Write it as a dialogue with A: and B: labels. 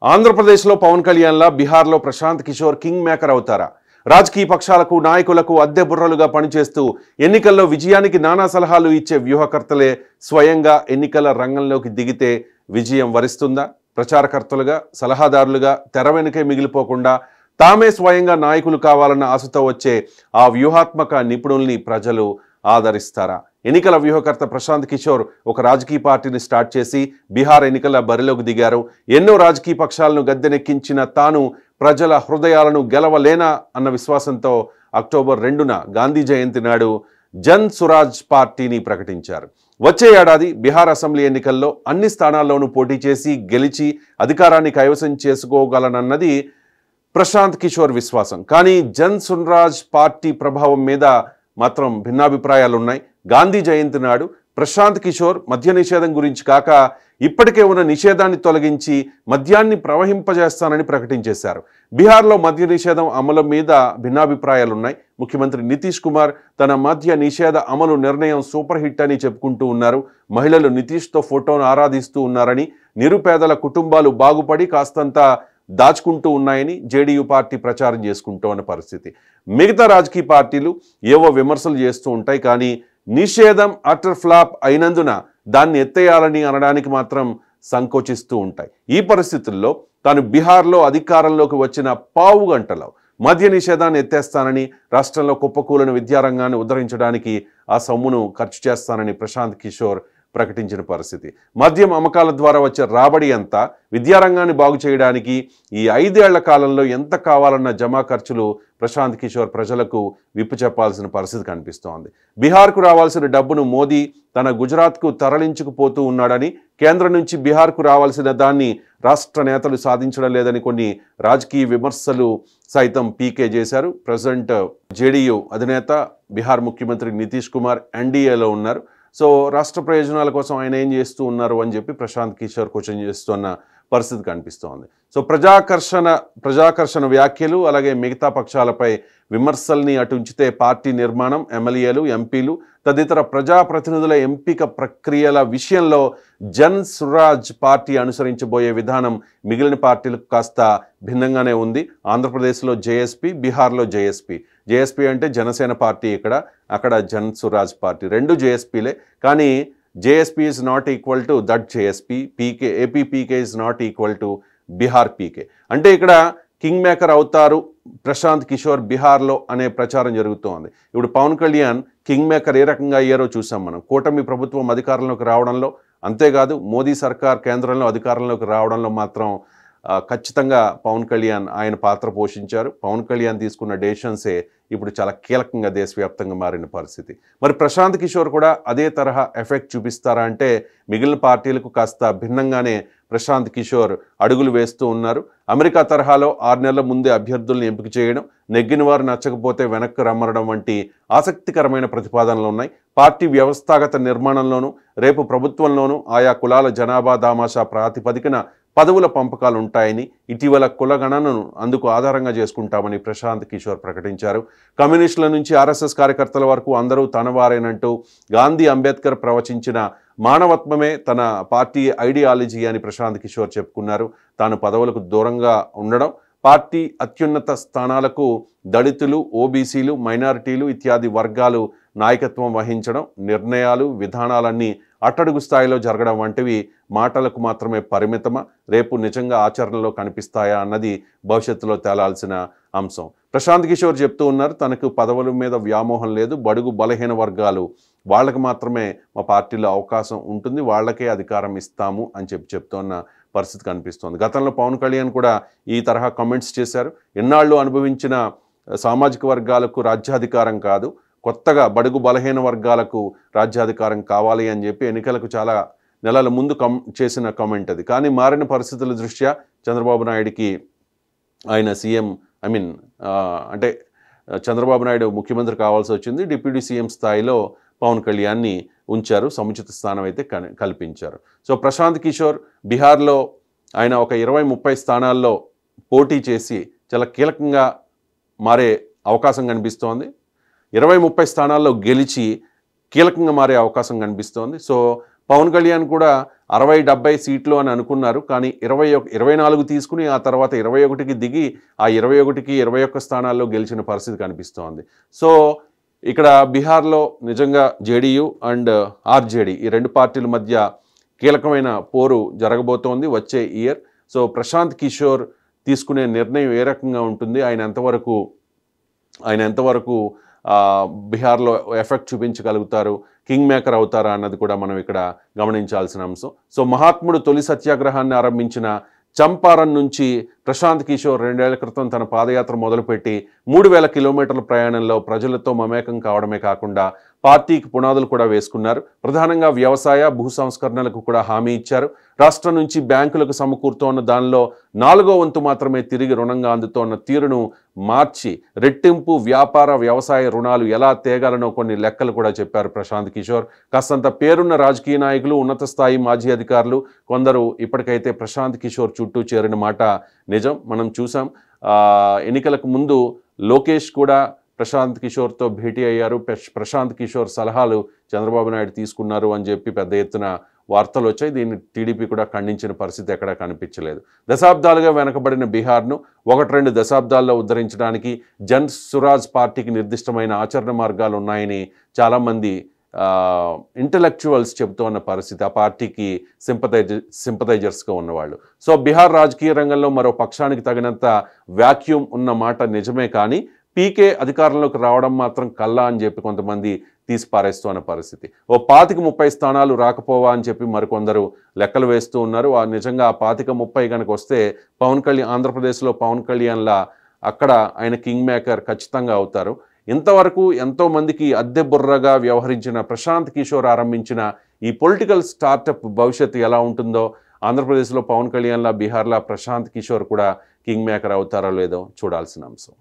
A: ఆంధ్రప్రదేశ్లో పవన్ కళ్యాణ్లా బీహార్లో Prashanth Kishore king maker అవుతారా? రాజకీయ పక్షాలకు నాయకులకు అద్దె బుర్రలుగా పనిచేస్తూ ఎన్నికల్లో విజయానికి నానా సలహాలు ఇచ్చే వ్యూహకర్తలే స్వయంగా ఎన్నికల రంగంలోకి దిగితే విజయం వరిస్తుందా? ప్రచారకర్తలుగా సలహాదారులుగా తెర వెనుకే మిగిలిపోకుండా తామే స్వయంగా నాయకులు కావాలన్న ఆశతో వచ్చే ఆ వ్యూహాత్మక నిపుణుల్ని ప్రజలు ఆదరిస్తారా? ఎన్నికల వ్యూహకర్త ప్రశాంత్ కిషోర్ ఒక రాజకీయ పార్టీని స్టార్ట్ చేసి బీహార్ ఎన్నికల బరిలోకి దిగారు. ఎన్నో రాజకీయ పక్షాలను గద్దెనెక్కించిన తాను ప్రజల హృదయాలను గెలవలేనా అన్న విశ్వాసంతో అక్టోబర్ 2న గాంధీ జయంతి నాడు జన్ సురాజ్ పార్టీని ప్రకటించారు. వచ్చే ఏడాది బీహార్ అసెంబ్లీ ఎన్నికల్లో అన్ని స్థానాల్లోనూ పోటీ చేసి గెలిచి అధికారాన్ని కైవసం చేసుకోగలనన్నది ప్రశాంత్ కిషోర్ విశ్వాసం. కానీ జన్ సురాజ్ పార్టీ ప్రభావం మీద మాత్రం భిన్నాభిప్రాయాలున్నాయి. గాంధీ జయంతి నాడు ప్రశాంత్ కిషోర్ మద్య నిషేధం గురించి కాక ఇప్పటికే ఉన్న నిషేధాన్ని తొలగించి మద్యాన్ని ప్రవహింపజేస్తానని ప్రకటించేశారు. బీహార్లో మద్య నిషేధం అమలు మీద భిన్నాభిప్రాయాలున్నాయి. ముఖ్యమంత్రి నితీష్ కుమార్ తన మద్య నిషేధ అమలు నిర్ణయం సూపర్ హిట్ అని చెప్పుకుంటూ ఉన్నారు. మహిళలు నితీష్తో ఫోటోను ఆరాధిస్తూ ఉన్నారని, నిరుపేదల కుటుంబాలు బాగుపడి కాస్తంత దాచుకుంటూ ఉన్నాయని జేడీయూ పార్టీ ప్రచారం చేసుకుంటూ ఉన్న పరిస్థితి. మిగతా రాజకీయ పార్టీలు ఏవో విమర్శలు చేస్తూ ఉంటాయి. కానీ నిషేధం అటర్ ఫ్లాప్ అయినందున దాన్ని ఎత్తేయాలని అనడానికి మాత్రం సంకోచిస్తూ ఉంటాయి. ఈ పరిస్థితుల్లో తాను బీహార్లో అధికారంలోకి వచ్చిన పావు గంటలో మద్య నిషేధాన్ని ఎత్తేస్తానని, రాష్ట్రంలో కుప్పకూలిన విద్యారంగాన్ని ఉద్ధరించడానికి ఆ సొమ్మును ఖర్చు చేస్తానని ప్రశాంత్ కిషోర్ ప్రకటించిన పరిస్థితి. మద్యం అమ్మకాల ద్వారా వచ్చే రాబడి అంతా విద్యారంగాన్ని బాగు చేయడానికి ఈ 5 ఏళ్ల కాలంలో ఎంత కావాలన్న జమా ఖర్చులు ప్రశాంత్ కిషోర్ ప్రజలకు విప్పు చెప్పాల్సిన పరిస్థితి కనిపిస్తోంది. బీహార్కు రావాల్సిన డబ్బును మోదీ తన గుజరాత్కు తరలించుకుపోతూ ఉన్నాడని, కేంద్రం నుంచి బీహార్కు రావాల్సిన దాన్ని రాష్ట్ర నేతలు సాధించడం లేదని కొన్ని రాజకీయ విమర్శలు సైతం పీకే చేశారు. ప్రజెంట్ జేడీయూ అధినేత బీహార్ ముఖ్యమంత్రి నితీష్ కుమార్ ఎన్డీఏలో ఉన్నారు. సో రాష్ట్ర ప్రయోజనాల కోసం ఆయన ఏం చేస్తూ ఉన్నారు అని చెప్పి ప్రశాంత్ కిషోర్ క్వశ్చన్ చేస్తున్న పరిస్థితి కనిపిస్తోంది. సో ప్రజాకర్షణ వ్యాఖ్యలు అలాగే మిగతా పక్షాలపై విమర్శల్ని అటుంచితే పార్టీ నిర్మాణం, ఎమ్మెల్యేలు, ఎంపీలు తదితర ప్రజాప్రతినిధుల ఎంపిక ప్రక్రియల విషయంలో జన్ సురాజ్ పార్టీ అనుసరించబోయే విధానం మిగిలిన పార్టీలకు కాస్త భిన్నంగానే ఉంది. ఆంధ్రప్రదేశ్లో జేఎస్పీ, బీహార్లో జేఎస్పీ. జేఎస్పీ అంటే జనసేన పార్టీ, అక్కడ జన్ సురాజ్ పార్టీ. రెండు జేఎస్పీలే. కానీ JSP is not equal to that JSP. AP PK is not equal to Bihar PK. అంటే ఇక్కడ కింగ్ మేకర్ అవుతారు ప్రశాంత్ కిషోర్ బీహార్లో అనే ప్రచారం జరుగుతోంది. ఇప్పుడు పవన్ కళ్యాణ్ కింగ్ మేకర్ ఏ రకంగా అయ్యారో చూసాం మనం. కూటమి ప్రభుత్వం అధికారంలోకి రావడంలో, అంతేకాదు మోదీ సర్కార్ కేంద్రంలో అధికారంలోకి రావడంలో మాత్రం ఖచ్చితంగా పవన్ కళ్యాణ్ ఆయన పాత్ర పోషించారు. పవన్ కళ్యాణ్ తీసుకున్న డెసిషన్సే ఇప్పుడు చాలా కీలకంగా దేశవ్యాప్తంగా మారిన పరిస్థితి. మరి ప్రశాంత్ కిషోర్ కూడా అదే తరహా ఎఫెక్ట్ చూపిస్తారా అంటే మిగిలిన పార్టీలకు కాస్త భిన్నంగానే ప్రశాంత్ కిషోర్ అడుగులు వేస్తూ ఉన్నారు. అమెరికా తరహాలో 6 నెలల ముందే అభ్యర్థులను ఎంపిక చేయడం, నెగ్గిన వారు నచ్చకపోతే వెనక్కి రమ్మనడం వంటి ఆసక్తికరమైన ప్రతిపాదనలు ఉన్నాయి. పార్టీ వ్యవస్థాగత నిర్మాణంలోనూ రేపు ప్రభుత్వంలోనూ ఆయా కులాల జనాభా దామాషా ప్రాతిపదికన పదవుల పంపకాలు ఉంటాయని, ఇటీవల కులగణనను అందుకు ఆధారంగా చేసుకుంటామని ప్రశాంత్ కిషోర్ ప్రకటించారు. కమ్యూనిస్టుల నుంచి ఆర్ఎస్ఎస్ కార్యకర్తల వరకు అందరూ తనవారేనంటూ గాంధీ, అంబేద్కర్ ప్రవచించిన మానవత్వమే తన పార్టీ ఐడియాలజీ అని ప్రశాంత్ కిషోర్ చెప్పుకున్నారు. తాను పదవులకు దూరంగా ఉండడం, పార్టీ అత్యున్నత స్థానాలకు దళితులు, ఓబీసీలు, మైనారిటీలు ఇత్యాది వర్గాలు నాయకత్వం వహించడం, నిర్ణయాలు, విధానాలన్నీ అట్టడుగు స్థాయిలో జరగడం వంటివి మాటలకు మాత్రమే పరిమితమా, రేపు నిజంగా ఆచరణలో కనిపిస్తాయా అన్నది భవిష్యత్తులో తేలాల్సిన అంశం. ప్రశాంత్ కిషోర్ చెప్తూ ఉన్నారు, తనకు పదవుల మీద వ్యామోహం లేదు, బడుగు బలహీన వర్గాలు వాళ్ళకి మాత్రమే మా పార్టీలో అవకాశం ఉంటుంది, వాళ్ళకే అధికారం ఇస్తాము అని చెప్తున్న పరిస్థితి కనిపిస్తోంది. గతంలో పవన్ కళ్యాణ్ కూడా ఈ తరహా కామెంట్స్ చేశారు. ఎన్నాళ్ళు అనుభవించిన సామాజిక వర్గాలకు రాజ్యాధికారం కాదు, కొత్తగా బడుగు బలహీన వర్గాలకు రాజ్యాధికారం కావాలి అని చెప్పి ఎన్నికలకు చాలా నెలల ముందు చేసిన కామెంట్ అది. కానీ మారిన పరిస్థితుల దృష్ట్యా చంద్రబాబు నాయుడికి ఆయన సీఎం అంటే చంద్రబాబు నాయుడు ముఖ్యమంత్రి కావాల్సి వచ్చింది. డిప్యూటీ సీఎం స్థాయిలో పవన్ కళ్యాణ్ని ఉంచారు, సముచిత స్థానం అయితే కల్పించారు. సో ప్రశాంత్ కిషోర్ బీహార్లో ఆయన ఒక 20-30 స్థానాల్లో పోటీ చేసి చాలా కీలకంగా మారే అవకాశం కనిపిస్తోంది. 20-30 స్థానాల్లో గెలిచి కీలకంగా మారే అవకాశం కనిపిస్తోంది. సో పవన్ కళ్యాణ్ కూడా 60-70 సీట్లు అని అనుకున్నారు. కానీ 24 తీసుకుని ఆ తర్వాత 21కి దిగి ఆ 21కి 21 స్థానాల్లో గెలిచిన పరిస్థితి కనిపిస్తోంది. సో ఇక్కడ బీహార్లో నిజంగా జేడీయూ అండ్ ఆర్జేడీ ఈ రెండు పార్టీల మధ్య కీలకమైన పోరు జరగబోతోంది వచ్చే ఇయర్. సో ప్రశాంత్ కిషోర్ తీసుకునే నిర్ణయం ఏ రకంగా ఉంటుంది, ఆయన ఎంతవరకు బీహార్లో ఎఫెక్ట్ చూపించగలుగుతారు, కింగ్ మేకర్ అవుతారా అన్నది కూడా మనం ఇక్కడ గమనించాల్సిన అంశం. సో మహాత్ముడు తొలి సత్యాగ్రహాన్ని ఆరంభించిన చంపారన్ నుంచి ప్రశాంత్ కిషోర్ 2 ఏళ్ల క్రితం తన పాదయాత్ర మొదలుపెట్టి 3000 కిలోమీటర్ల ప్రయాణంలో ప్రజలతో మమేకం కావడమే కాకుండా పార్టీకి పునాదులు కూడా వేసుకున్నారు. ప్రధానంగా వ్యవసాయ భూ సంస్కరణలకు కూడా హామీ ఇచ్చారు. రాష్ట్రం నుంచి బ్యాంకులకు సమకూరుతోన్న దానిలో 4వ వంతు మాత్రమే తిరిగి రుణంగా అందుతోన్న తీరును మార్చి రెట్టింపు వ్యాపార వ్యవసాయ రుణాలు ఎలా తేగాలనో కొన్ని లెక్కలు కూడా చెప్పారు ప్రశాంత్ కిషోర్. కాస్తంత పేరున్న రాజకీయ నాయకులు, ఉన్నత స్థాయి మాజీ అధికారులు కొందరు ఇప్పటికైతే ప్రశాంత్ కిషోర్ చుట్టూ చేరిన మాట నిజం. మనం చూసాం ఎన్నికలకు ముందు లోకేష్ కూడా ప్రశాంత్ కిషోర్తో భేటీ అయ్యారు. ప్రశాంత్ కిషోర్ సలహాలు చంద్రబాబు నాయుడు తీసుకున్నారు అని చెప్పి పెద్ద ఎత్తున వార్తలు వచ్చాయి. దీన్ని టీడీపీ కూడా ఖండించిన పరిస్థితి ఎక్కడా కనిపించలేదు. దశాబ్దాలుగా వెనకబడిన బీహార్ను 1-2 దశాబ్దాల్లో ఉద్ధరించడానికి జన్ సురాజ్ పార్టీకి నిర్దిష్టమైన ఆచరణ మార్గాలు ఉన్నాయని చాలామంది ఇంటలెక్చువల్స్ చెబుతున్న పరిస్థితి, ఆ పార్టీకి సింపథైజర్స్గా ఉన్నవాళ్ళు. సో బీహార్ రాజకీయ రంగంలో మరో పక్షానికి తగినంత వ్యాక్యూమ్ ఉన్న మాట నిజమే, కానీ పీకే అధికారంలోకి రావడం మాత్రం కల్లా అని చెప్పి కొంతమంది తీసిపారేస్తున్న పరిస్థితి. 25-30 స్థానాలు రాకపోవా అని చెప్పి మరికొందరు లెక్కలు వేస్తూ ఉన్నారు. నిజంగా ఆ 25-30 కనుక వస్తే పవన్ కళ్యాణ్, ఆంధ్రప్రదేశ్లో పవన్ కళ్యాణ్లా అక్కడ ఆయన కింగ్ మేకర్ ఖచ్చితంగా అవుతారు. ఇంతవరకు ఎంతోమందికి అద్దె బుర్రగా వ్యవహరించిన ప్రశాంత్ కిషోర్ ఆరంభించిన ఈ పొలిటికల్ స్టార్టప్ భవిష్యత్తు ఎలా ఉంటుందో, ఆంధ్రప్రదేశ్లో పవన్ కళ్యాణ్లా బీహార్లా ప్రశాంత్ కిషోర్ కూడా కింగ్ మేకర్ అవుతారో లేదో చూడాల్సిన అంశం.